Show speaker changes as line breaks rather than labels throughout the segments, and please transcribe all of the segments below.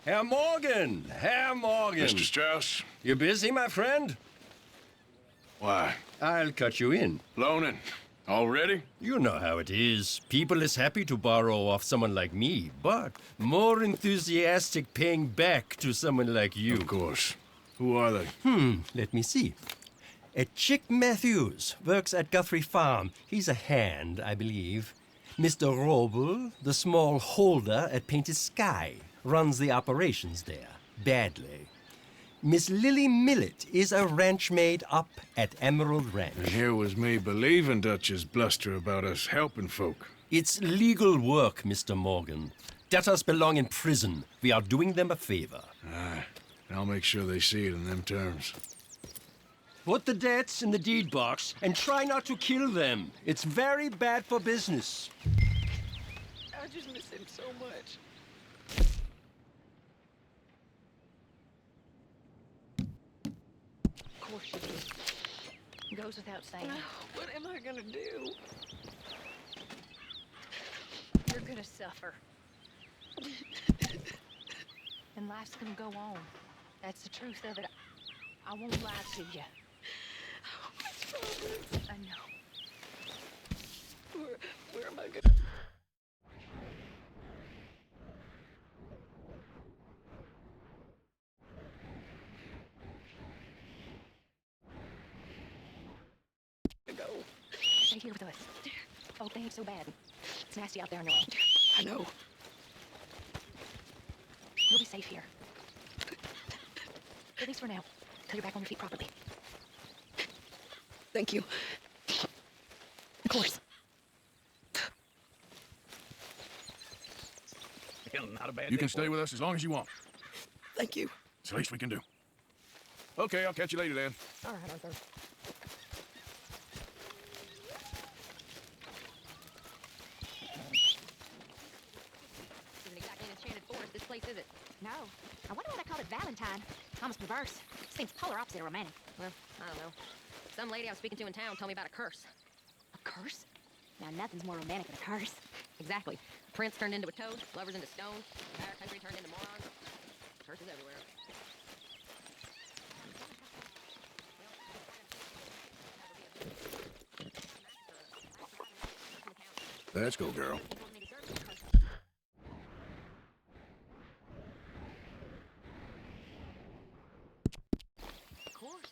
Herr Morgan! Herr Morgan!
Mr. Strauss?
You busy, my friend?
Why?
I'll cut you in.
Loaning? Already?
You know how it is. People is happy to borrow off someone like me, but more enthusiastic paying back to someone like you.
Of course. Who are they?
Let me see. Chick Matthews works at Guthrie Farm. He's a hand, I believe. Mr. Roble, the small holder at Painted Sky, runs the operations there, badly. Miss Lily Millet is a ranch maid up at Emerald Ranch.
And here was me believing Dutch's bluster about us helping folk.
It's legal work, Mr. Morgan. Debtors belong in prison. We are doing them a favor.
Aye. I'll make sure they see it in them terms.
Put the debts in the deed box and try not to kill them. It's very bad for business.
I just miss him so much.
Of course you do. Goes without saying.
What am I gonna do?
You're gonna suffer. And life's gonna go on. That's the truth of it. I won't lie to you. I know.
Where am I gonna... go?
Stay here with us. Oh, they ain't so bad. It's nasty out there on your own.
I know.
You'll be safe here. At least for now. Till you're back on your feet properly.
Thank you.
Of course.
Not a bad
You
day
can
for
stay with us as long as you want.
Thank you.
It's the least we can do. Okay, I'll catch you later then.
All right, Arthur.
Isn't exactly an enchanted forest, this place, is it?
No. I wonder why they call it Valentine. Almost perverse. Seems polar opposite of romantic.
Well, I don't know. Some lady I was speaking to in town told me about a curse.
A curse? Now, nothing's more romantic than a curse.
Exactly. A prince turned into a toad, lovers into stone, entire country turned into morons. Curses everywhere.
Let's go, girl.
Of course.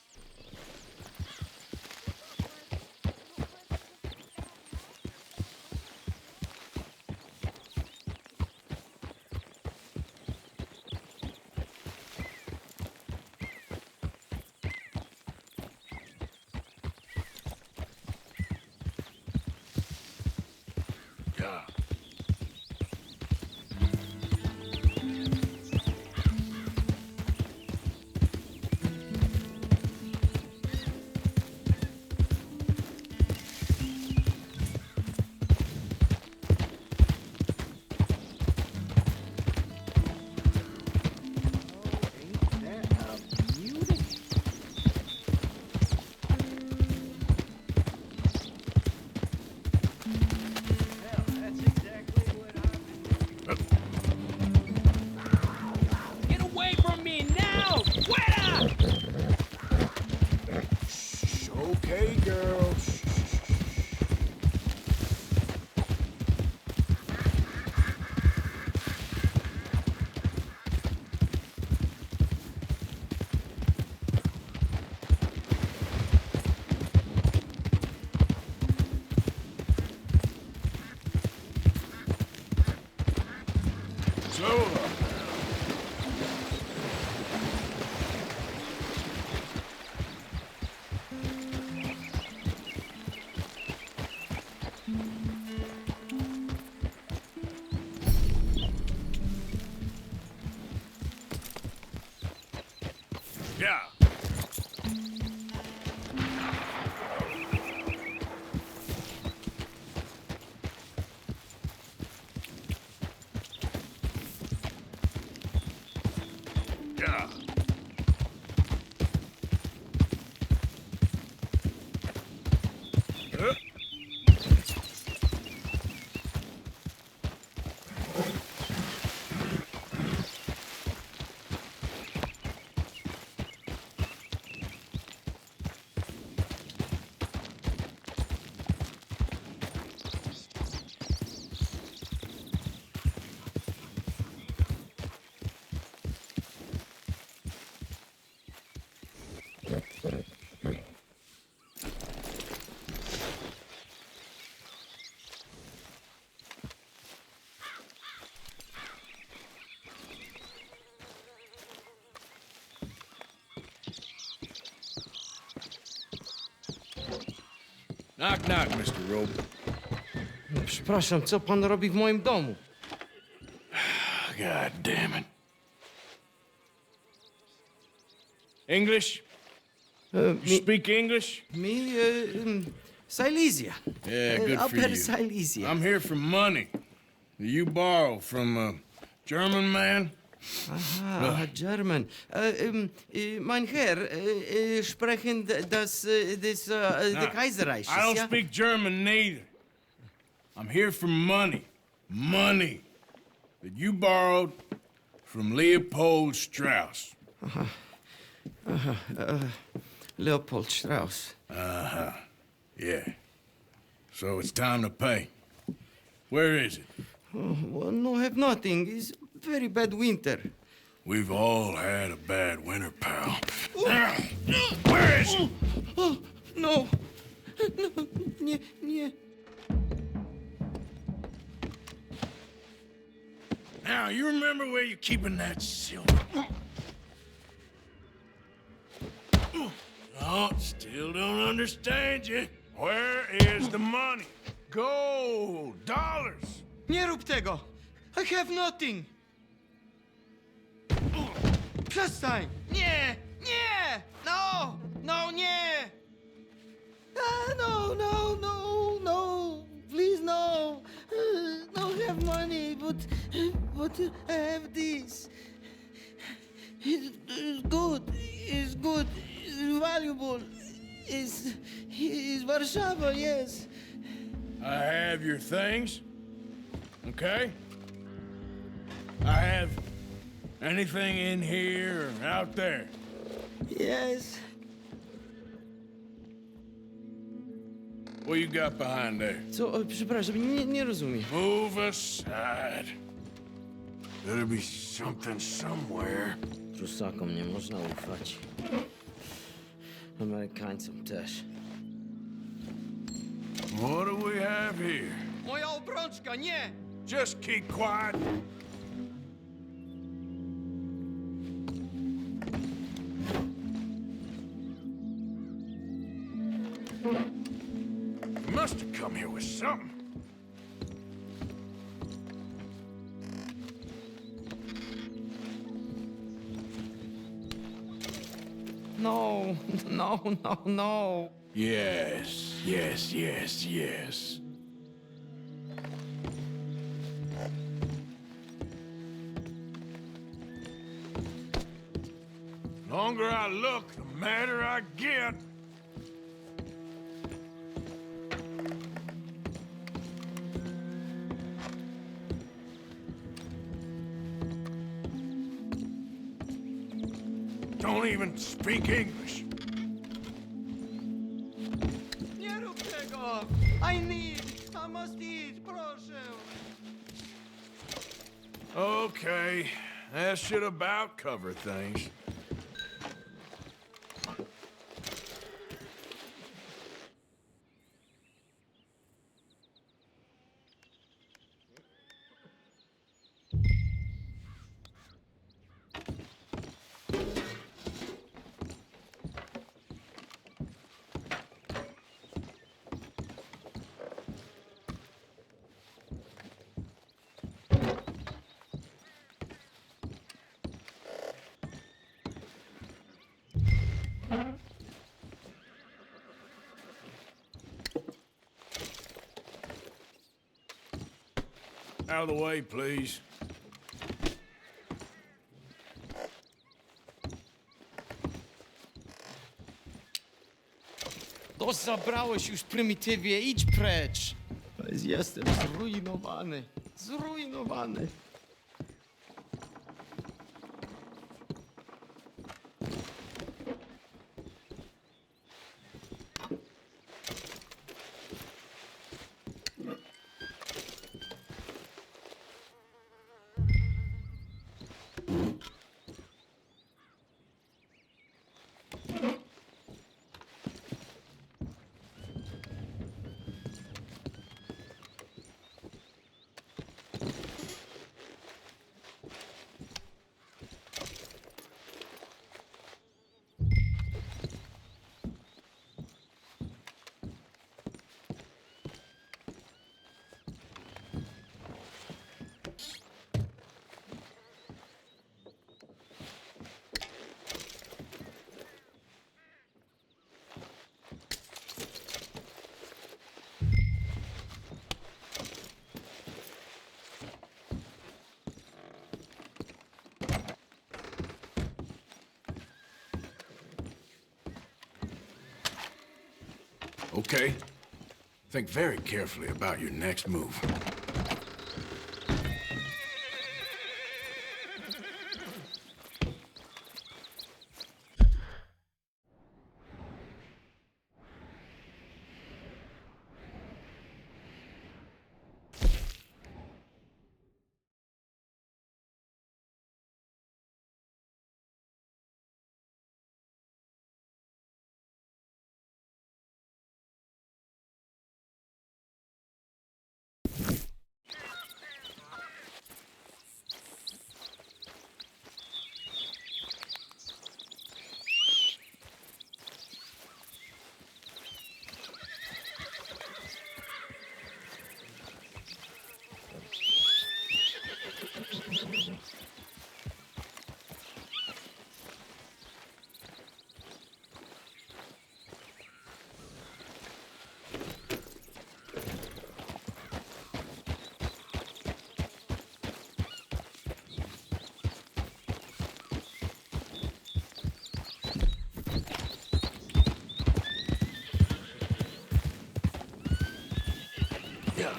Yeah.
Get away from me now! Fuera!
Okay, girl. Slow up. Yeah. Yeah. Knock, knock, Mr. Rope.
Przepraszam, co pan robi w moim domu?
God damn it. English? You speak English?
Silesia.
Yeah, good for
Upper
you.
Silesia.
I'm here for money that you borrow from a German man.
German. Mein Herr, sprechen the Kaiserreich.
I don't speak German neither. I'm here for money. Money that you borrowed from Leopold Strauss.
Leopold Strauss.
Yeah. So it's time to pay. Where is it?
Well, no, have nothing. It's very bad winter.
We've all had a bad winter, pal. Where is it?
Oh, no. No, nie.
Now, you remember where you're keeping that silver? Oh, still don't understand you. Where is the money? Gold, dollars.
Nie rób tego! I have nothing! Przestań! Nie! Nie! No! No, nie! No! Please, no! No have money, but I have this. It's good. It's good. It's valuable. It's Warszawa, yes.
I have your things. Okay? I have anything in here or out there.
Yes.
What you got behind there?
Co? Przepraszam, nie rozumiem.
Move aside. There'll be something somewhere.
Prusakom nie można ufać. Amerykańcom też.
What do we have here?
Moja obrączka, nie!
Just keep quiet. You must have come here with something.
No.
Yes. Longer I look, the madder I get. Don't even speak English.
Nie rób tego! I must eat, proszę!
Okay, that should about cover things. Out of the way, please.
To zabrałeś już prymitywie, idź precz! Jestem zrujnowany.
okay? Think very carefully about your next move. Yeah.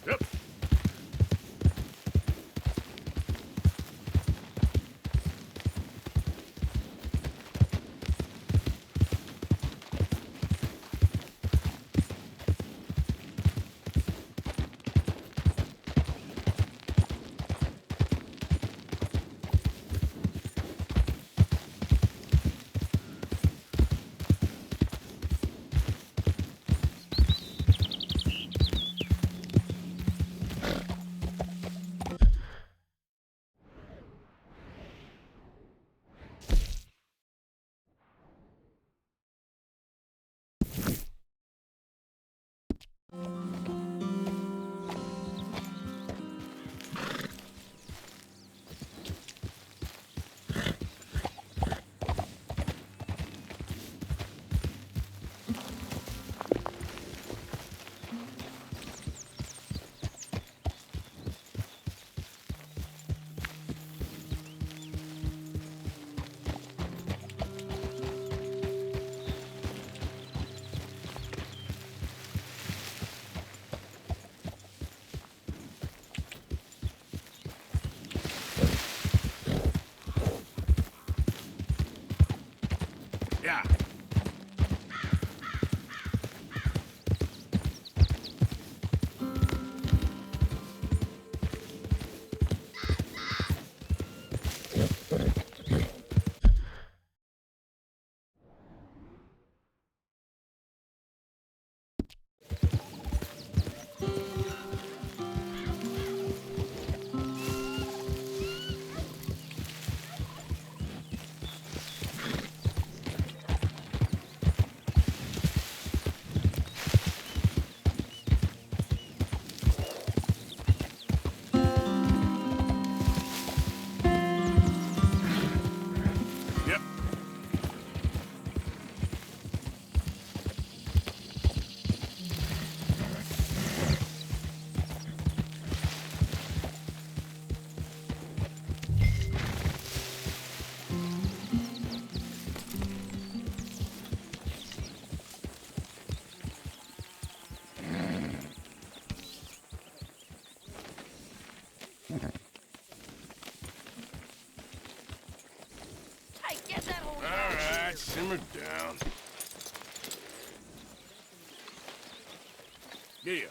Yep. Yeah. Yep.
Hey, get that whole
All right, simmer down. Yeah.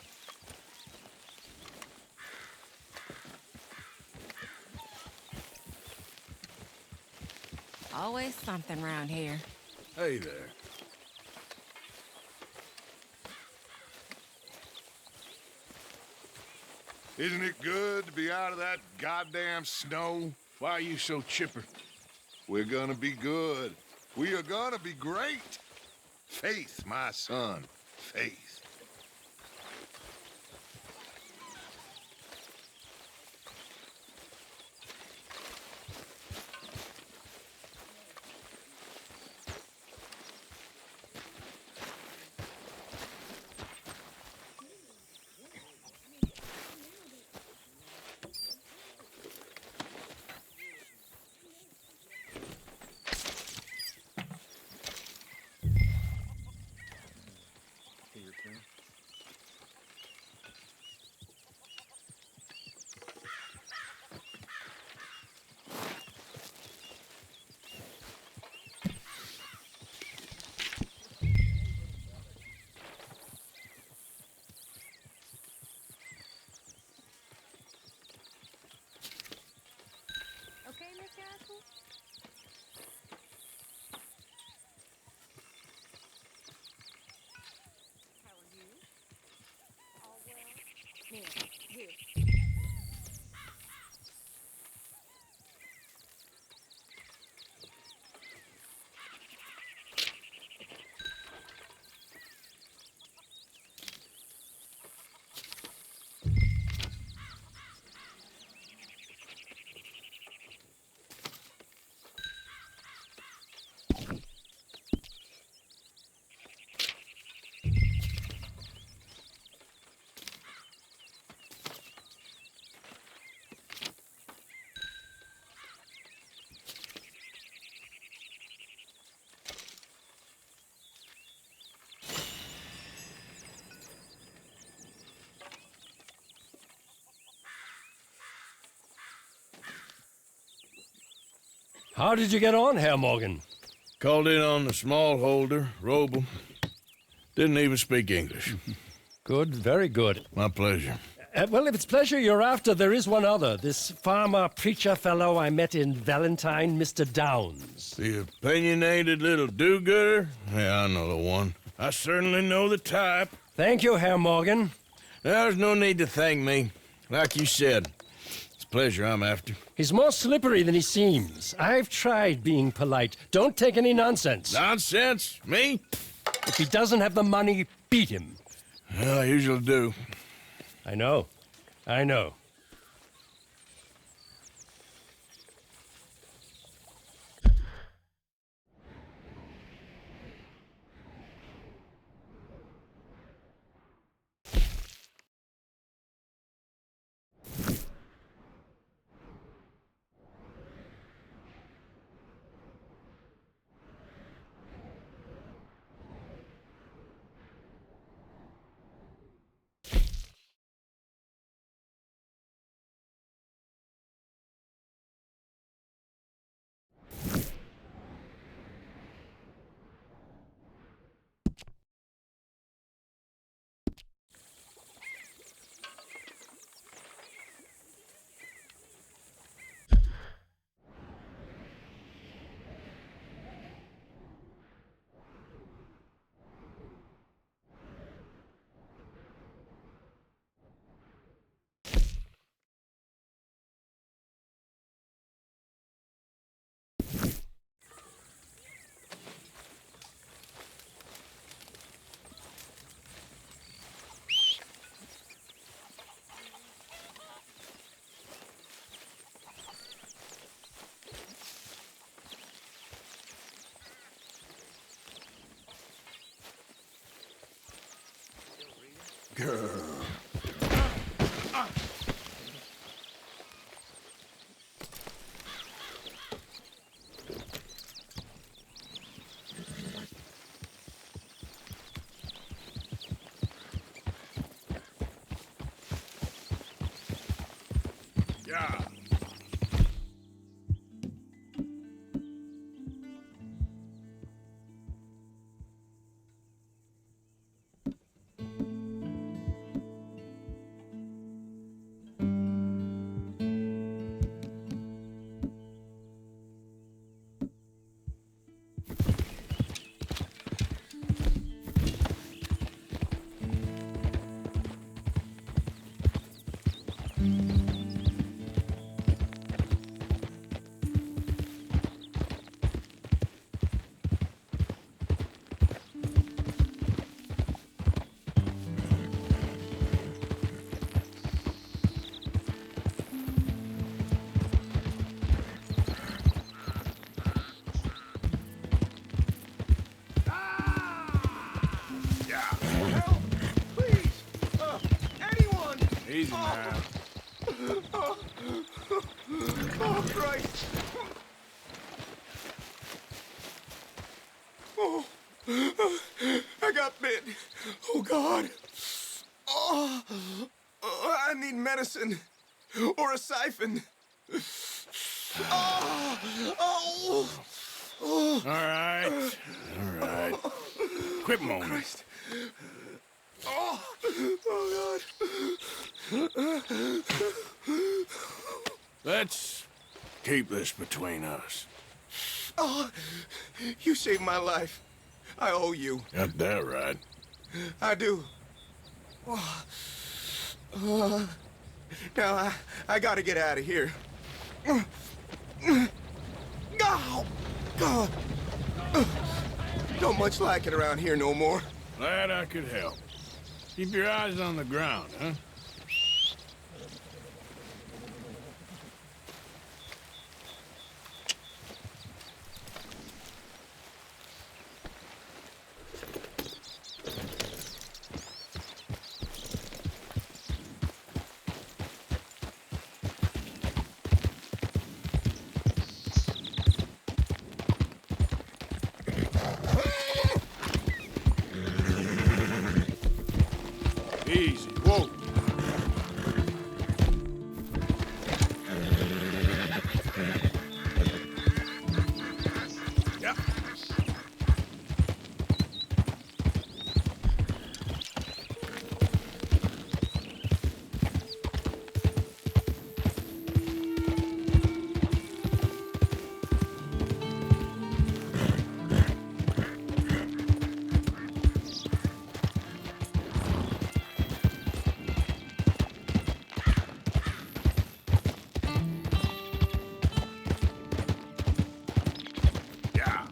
Always something around here.
Hey there.
Isn't it good to be out of that goddamn snow?
Why are you so chipper?
We're gonna be good. We are gonna be great. Faith, my son. Faith.
Okay, Miss Castle? How are you? All well? Here, here.
How did you get on, Herr Morgan?
Called in on the small holder, Roble. Didn't even speak English.
Good, very good.
My pleasure.
Well, if it's pleasure you're after, there is one other. This farmer preacher fellow I met in Valentine, Mr. Downs.
The opinionated little do-gooder? Yeah, I know the one. I certainly know the type.
Thank you, Herr Morgan.
There's no need to thank me. Like you said, it's pleasure I'm after.
He's more slippery than he seems. I've tried being polite. Don't take any nonsense.
Nonsense? Me?
If he doesn't have the money, beat him.
Well, I usually do.
I know. I know.
Yeah. Easy now.
Oh, Christ! Oh, I got bit. Oh, God. Oh, I need medicine. Or a siphon. Oh!
All right. All right. Quit moaning.
Christ. Oh, oh, God.
Let's keep this between us.
Oh, you saved my life. I owe you.
Got that right.
I do. Now, I gotta get out of here. Oh, God. Don't much like it around here no more.
Glad I could help. Keep your eyes on the ground, huh? Easy. Whoa. Yeah. Yeah.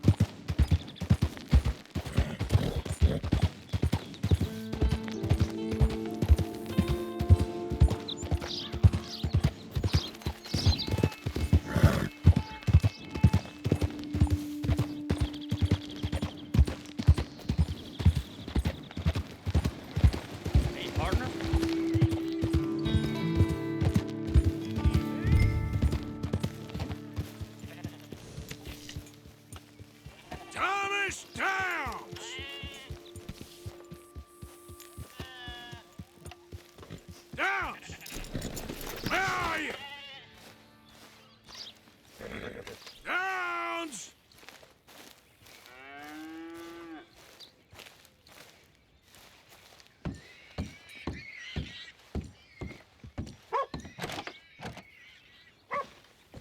Hey, partner.
Thomas Downs! Downs! Where are you? Downs!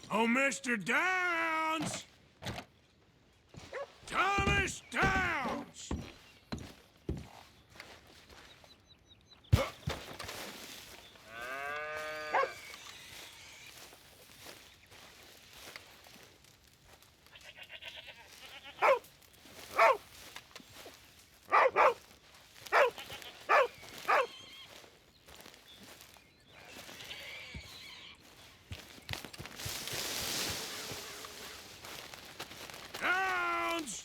Oh, Mr. Downs! Thomas Downs! Downs!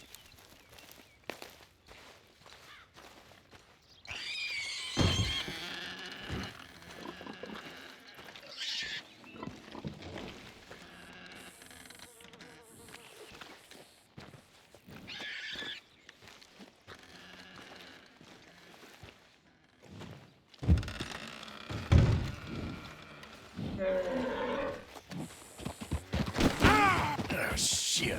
Ah, shit.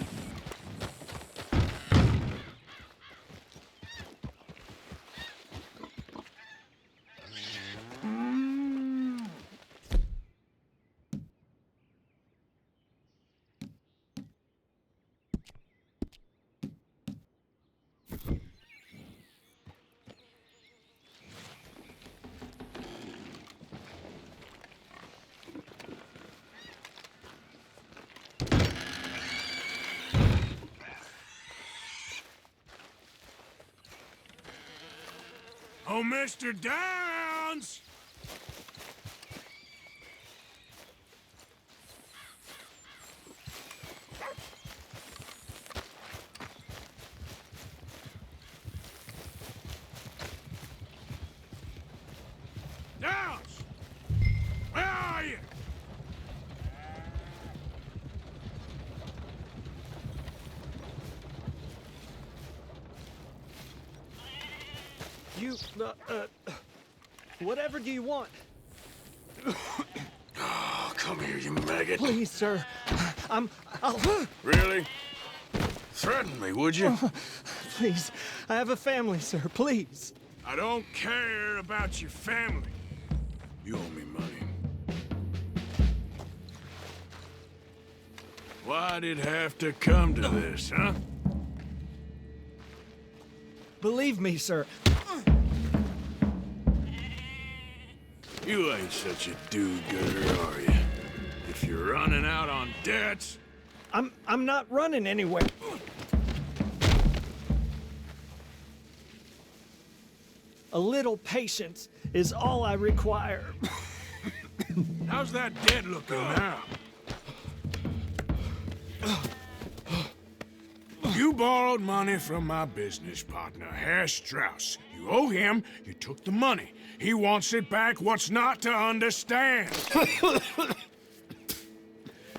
Oh, Mr. Downs! Downs!
you, whatever do you want?
Oh, come here, you maggot.
Please, sir. I'll...
Really? Threaten me, would you?
Please, I have a family, sir. Please.
I don't care about your family. You owe me money. Why'd it have to come to this, huh?
Believe me, sir.
You ain't such a do-gooder, are you? If you're running out on debts...
I'm not running anywhere. A little patience is all I require.
How's that debt looking now? You borrowed money from my business partner, Herr Strauss. You owe him, you took the money. He wants it back, what's not to understand?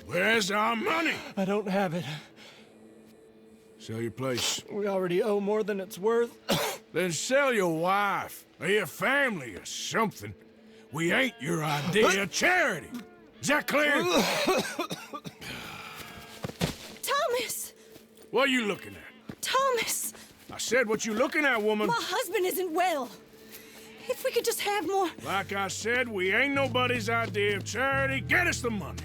Where's our money?
I don't have it.
Sell your place.
We already owe more than it's worth.
Then sell your wife, or your family, or something. We ain't your idea of charity. Is that clear?
Thomas!
What are you looking at?
Thomas!
I said what you looking at, woman.
My husband isn't well. If we could just have more...
Like I said, we ain't nobody's idea of charity. Get us the money.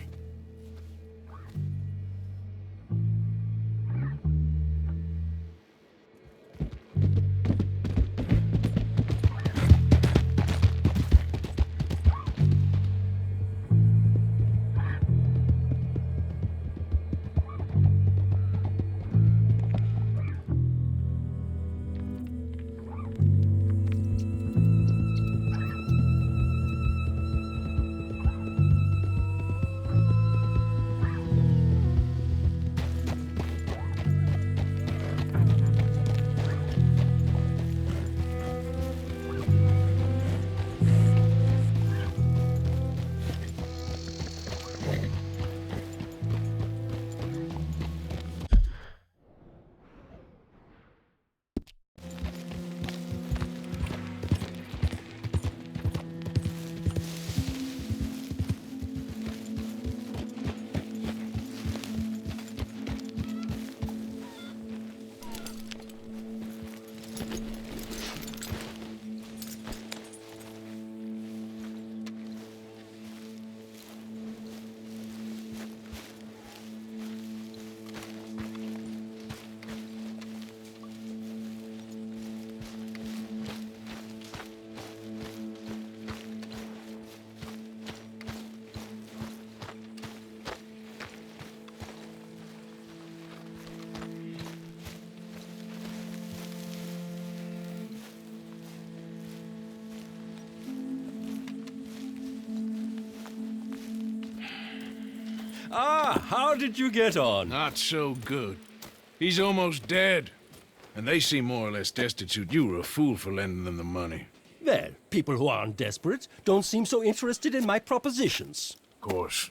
Ah, how did you get on?
Not so good. He's almost dead. And they seem more or less destitute. You were a fool for lending them the money.
Well, people who aren't desperate don't seem so interested in my propositions.
Of course.